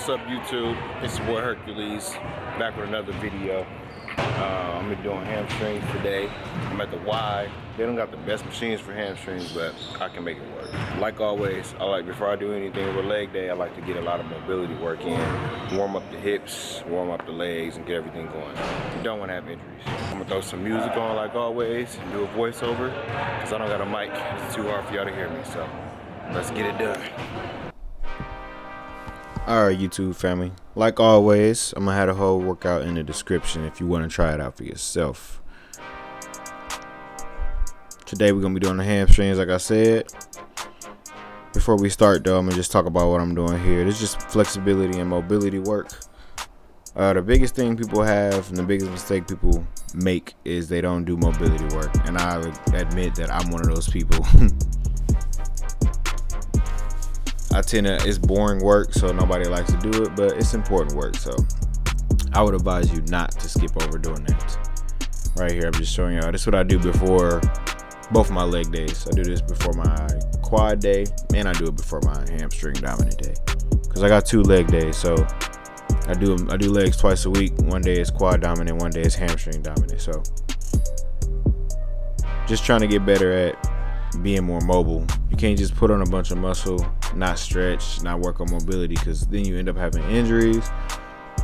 What's up, YouTube? It's your boy Hercules, back with another video. I'm doing hamstrings today. I'm at the Y. They don't got the best machines for hamstrings, but I can make it work. Like always, before I do anything with leg day, I like to get a lot of mobility work in, warm up the hips, warm up the legs, and get everything going. You don't want to have injuries. I'm gonna throw some music on like always, and do a voiceover, because I don't got a mic. It's too hard for y'all to hear me, so let's get it done. Alright, YouTube family, like always, I'm gonna have the whole workout in the description if you want to try it out for yourself. Today we're gonna be doing the hamstrings like I said. Before we start though, I'm gonna just talk about what I'm doing here. This is just flexibility and mobility work. The biggest thing people have and the biggest mistake people make is they don't do mobility work, and I admit that I'm one of those people. It's boring work, so nobody likes to do it, but it's important work, so I would advise you not to skip over doing that. Right here, I'm just showing y'all. This is what I do before both of my leg days. I do this before my quad day, and I do it before my hamstring dominant day, because I got 2 leg days, so I do legs twice a week. One day is quad dominant, one day is hamstring dominant, so just trying to get better at being more mobile. You can't just put on a bunch of muscle, not stretch, not work on mobility, because then you end up having injuries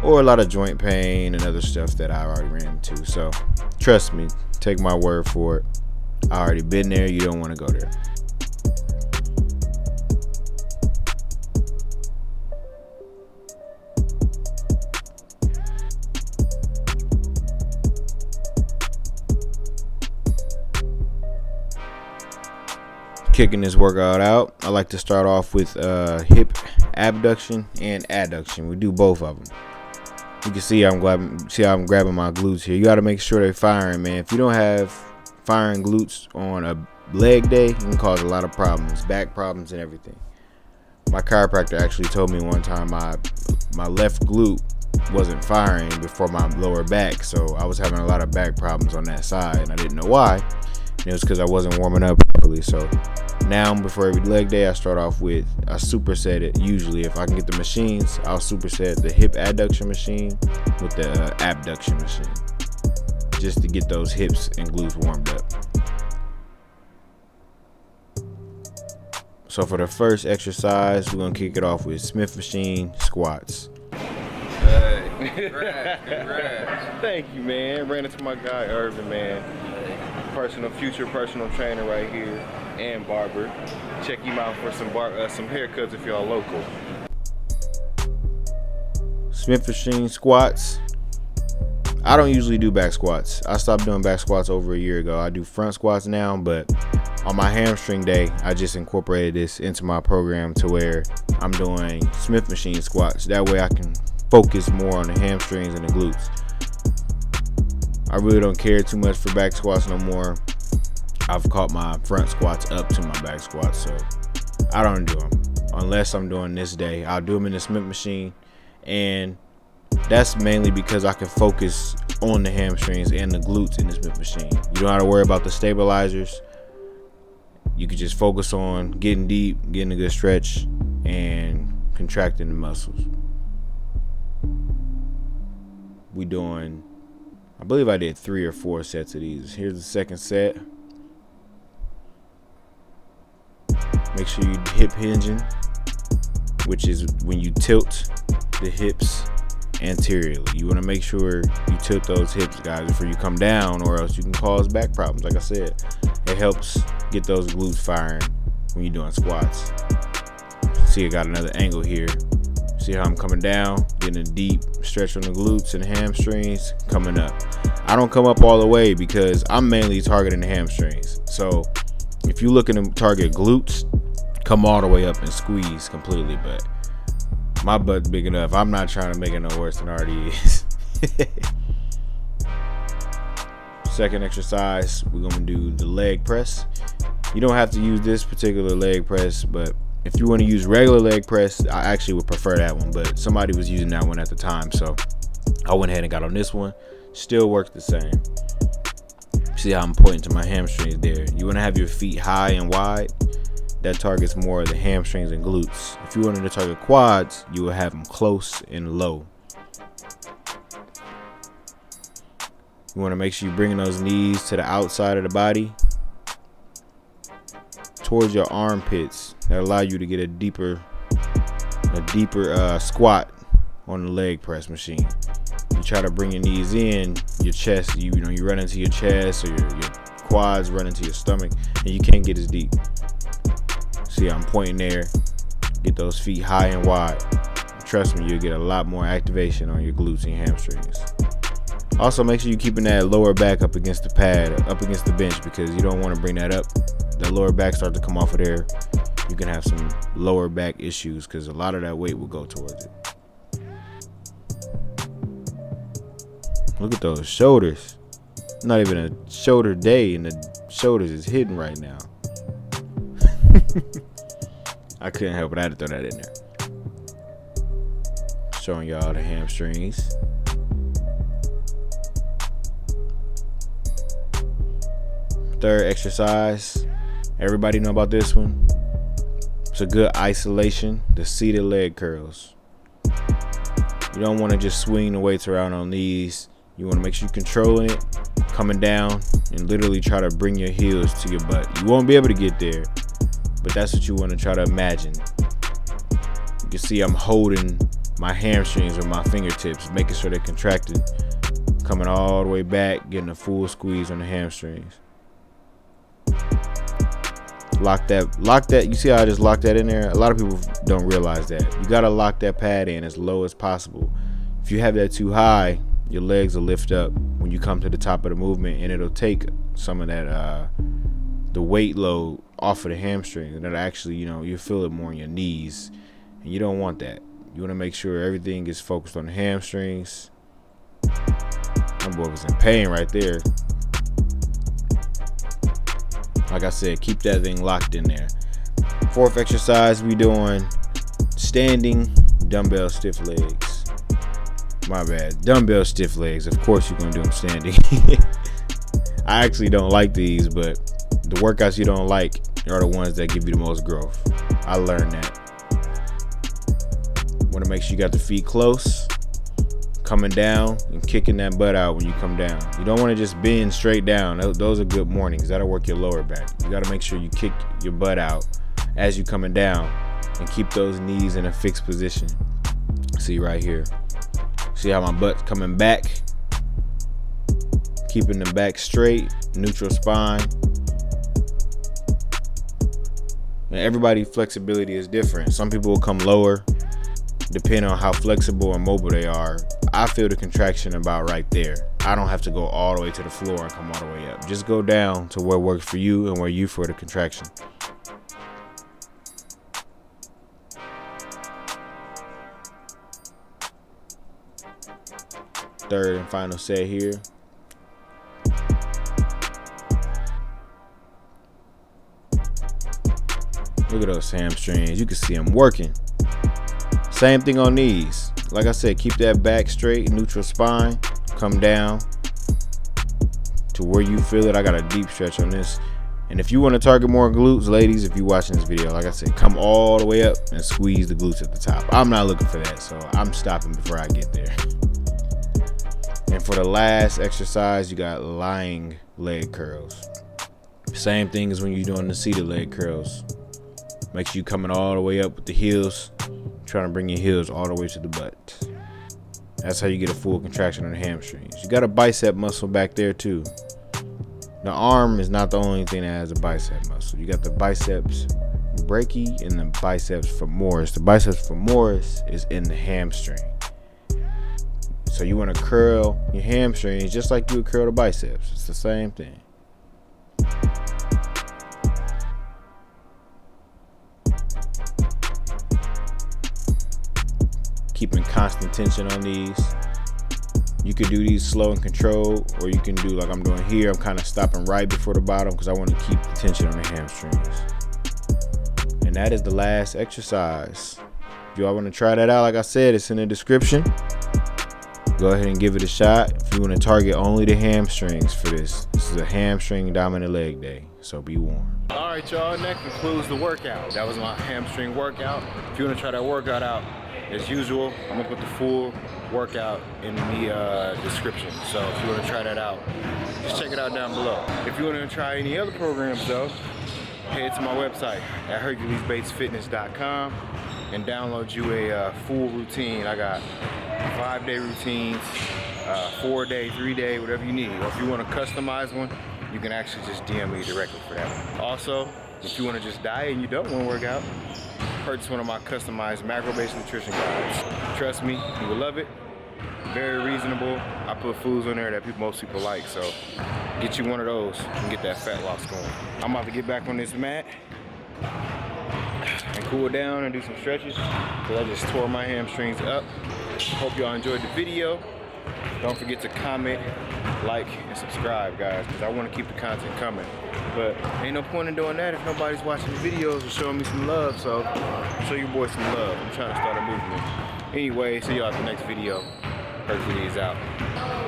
or a lot of joint pain and other stuff that I already ran into. So trust me, take my word for it. I already been there. You don't want to go there. Kicking this workout out, I like to start off with hip abduction and adduction. We do both of them. You can see how I'm grabbing my glutes here. You got to make sure they're firing, man. If you don't have firing glutes on a leg day, it can cause a lot of problems, back problems and everything. My chiropractor actually told me one time my left glute wasn't firing before my lower back, so I was having a lot of back problems on that side, and I didn't know why. And it was because I wasn't warming up properly. So now, before every leg day, I start off with a superset it. Usually, if I can get the machines, I'll superset the hip adduction machine with the abduction machine, just to get those hips and glutes warmed up. So for the first exercise, we're gonna kick it off with Smith machine squats. Hey, congrats. Thank you, man. Ran into my guy Irvin, man. Future personal trainer right here, and barber. Check him out for some haircuts if y'all local. Smith machine squats. I don't usually do back squats. I stopped doing back squats over a year ago. I do front squats now, but on my hamstring day, I just incorporated this into my program to where I'm doing Smith machine squats. That way I can focus more on the hamstrings and the glutes. I really don't care too much for back squats no more. I've caught my front squats up to my back squats, so I don't do them unless I'm doing this day. I'll do them in the Smith machine, and that's mainly because I can focus on the hamstrings and the glutes in the Smith machine. You don't have to worry about the stabilizers. You can just focus on getting deep, getting a good stretch, and contracting the muscles. I believe I did 3 or 4 sets of these. Here's the second set. Make sure you hip hinging, which is when you tilt the hips anteriorly. You want to make sure you tilt those hips, guys, before you come down, or else you can cause back problems. Like I said, it helps get those glutes firing when you're doing squats. See, I got another angle here. See how I'm coming down, getting a deep stretch on the glutes and hamstrings, coming up. I don't come up all the way because I'm mainly targeting the hamstrings. So if you're looking to target glutes, come all the way up and squeeze completely. But my butt's big enough. I'm not trying to make it no worse than it already is. Second exercise, we're going to do the leg press. You don't have to use this particular leg press, but if you want to use regular leg press, I actually would prefer that one, but somebody was using that one at the time, so I went ahead and got on this one. Still works the same. See how I'm pointing to my hamstrings there. You want to have your feet high and wide. that targets more of the hamstrings and glutes. If you wanted to target quads, you will have them close and low. You want to make sure you're bringing those knees to the outside of the body, towards your armpits. That allow you to get a deeper squat on the leg press machine. You try to bring your knees in, your chest, you run into your chest, or your quads run into your stomach, and you can't get as deep. See, I'm pointing there. Get those feet high and wide. Trust me, you'll get a lot more activation on your glutes and hamstrings. Also, make sure you're keeping that lower back up against the pad, up against the bench, because you don't want to bring that up. That lower back start to come off of there. You can have some lower back issues because a lot of that weight will go towards it. Look at those shoulders. Not even a shoulder day, and the shoulders is hidden right now. I couldn't help it. I had to throw that in there. Showing y'all the hamstrings. Third exercise. Everybody know about this one. It's a good isolation. The seated leg curls. You don't want to just swing the weights around on these. You want to make sure you're controlling it, coming down, and literally try to bring your heels to your butt. You won't be able to get there, but that's what you want to try to imagine. You can see I'm holding my hamstrings with my fingertips, making sure they're contracted, coming all the way back, getting a full squeeze on the hamstrings. Lock that. You see how I just locked that in there? A lot of people don't realize that. You got to lock that pad in as low as possible. If you have that too high, your legs will lift up when you come to the top of the movement, and it'll take some of that the weight load off of the hamstring, and it'll actually, you feel it more in your knees, and you don't want that. You want to make sure everything is focused on the hamstrings. That boy was in pain right there. Like I said, keep that thing locked in there. Fourth exercise, we doing standing dumbbell stiff legs. My bad. Dumbbell stiff legs. Of course you're going to do them standing. I actually don't like these, but the workouts you don't like are the ones that give you the most growth. I learned that. Want to make sure you got the feet close, coming down and kicking that butt out when you come down. You don't want to just bend straight down. Those are good mornings. That'll work your lower back. You got to make sure you kick your butt out as you coming down and keep those knees in a fixed position. See right here. See how my butt's coming back? Keeping the back straight, neutral spine. And everybody's flexibility is different. Some people will come lower, depending on how flexible and mobile they are. I feel the contraction about right there. I don't have to go all the way to the floor and come all the way up. Just go down to where works for you and where you for the contraction. Third and final set here. Look at those hamstrings. You can see them working. Same thing on these. Like I said, keep that back straight, neutral spine. Come down to where you feel it. I got a deep stretch on this. And if you want to target more glutes, ladies, if you're watching this video, like I said, come all the way up and squeeze the glutes at the top. I'm not looking for that, so I'm stopping before I get there. And for the last exercise, you got lying leg curls. Same thing as when you're doing the seated leg curls. Make sure you're coming all the way up with the heels, trying to bring your heels all the way to the butt. That's how you get a full contraction on the hamstrings. You got a bicep muscle back there too. The arm is not the only thing that has a bicep muscle. You got the biceps brachii and the biceps femoris. The biceps femoris is in the hamstring. So you want to curl your hamstrings just like you would curl the biceps. It's the same thing. Keeping constant tension on these. You can do these slow and controlled, or you can do like I'm doing here. I'm kind of stopping right before the bottom because I want to keep the tension on the hamstrings. And that is the last exercise. If y'all want to try that out, like I said, it's in the description. go ahead and give it a shot. If you want to target only the hamstrings for this is a hamstring dominant leg day, so be warned. All right, y'all, that concludes the workout. That was my hamstring workout. If you want to try that workout out, as usual, I'm gonna put the full workout in the description. So if you want to try that out, just check it out down below. If you want to try any other programs though, head to my website at HerculesBatesFitness.com and download you a full routine. I got 5-day routines, 4-day, 3-day, whatever you need. Or if you want to customize one, you can actually just DM me directly for that one. Also, if you want to just diet and you don't want to work out, purchase one of my customized macro-based nutrition guides. Trust me, you will love it. Very reasonable. I put foods on there that most people like, so get you one of those and get that fat loss going. I'm about to get back on this mat and cool down and do some stretches because I just tore my hamstrings up. Hope y'all enjoyed the video. Don't forget to comment, like, and subscribe, guys, because I want to keep the content coming. But ain't no point in doing that if nobody's watching the videos or showing me some love. So show your boy some love. I'm trying to start a movement. Anyway, see y'all at the next video. Hercules out.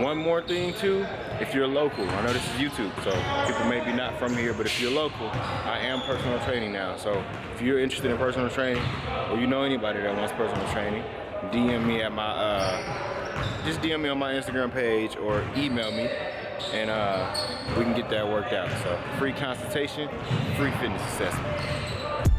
One more thing too, if you're local, I know this is YouTube, so people may be not from here, but if you're local, I am personal training now. So if you're interested in personal training, or you know anybody that wants personal training, DM me at my just DM me on my Instagram page or email me, and we can get that worked out. So free consultation, free fitness assessment.